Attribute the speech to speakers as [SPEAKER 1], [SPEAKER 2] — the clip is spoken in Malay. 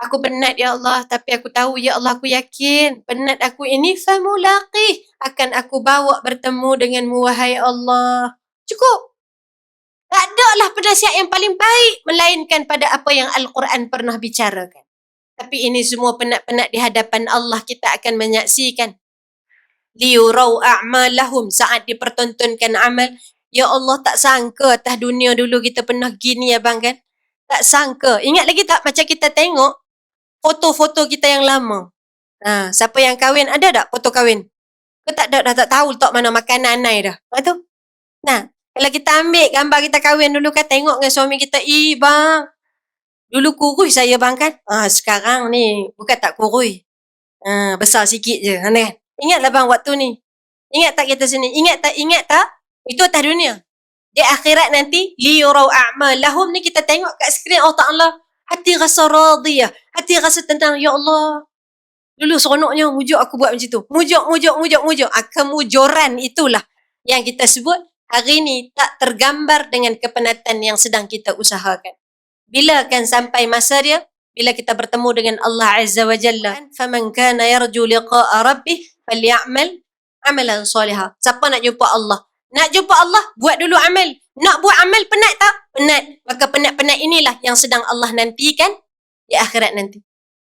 [SPEAKER 1] Aku penat ya Allah, tapi aku tahu ya Allah, aku yakin penat aku ini famulaqih, akan aku bawa bertemu denganmu wahai Allah. Cukup. Tak ada lah penasihat yang paling baik melainkan pada apa yang Al-Quran pernah bicarakan. Tapi ini semua penat-penat di hadapan Allah, kita akan menyaksikan. Liyurau a'malahum, saat dipertontonkan amal. Ya Allah, tak sangka atas dunia dulu kita pernah gini ya bang kan. Tak sangka. Ingat lagi tak macam kita tengok foto-foto kita yang lama. Siapa yang kahwin, ada tak foto kahwin? Kau tak ada, dah tak tahu letak mana makanan nai dah. Lepas tu? Kalau kita ambil gambar kita kahwin dulu kan, tengok dengan suami kita, bang, dulu kurus saya bang kan. Sekarang ni bukan tak kurus. Besar sikit je. Kan? Ingatlah bang waktu ni. Ingat tak kita sini? Ingat tak? Itu atas dunia. Di akhirat nanti, liyurau a'malahum ni kita tengok kat skrin Allah Ta'ala, hati rasa radiyah. Hati rasa tenang. Ya Allah, dulu seronoknya mujuk aku buat macam tu. Mujuk. Kemujuran itulah yang kita sebut hari ni tak tergambar dengan kepenatan yang sedang kita usahakan. Bila akan sampai masa dia? Bila kita bertemu dengan Allah Azza wa Jalla. فَمَنْ كَانَ يَرْجُو لِقَاءَ رَبِّهِ فَلْيَعْمَلْ عَمَلًا صَالِحًا. Siapa nak jumpa Allah? Nak jumpa Allah, buat dulu amal. Nak buat amal, penat tak? Penat. Maka penat-penat inilah yang sedang Allah nantikan di akhirat nanti.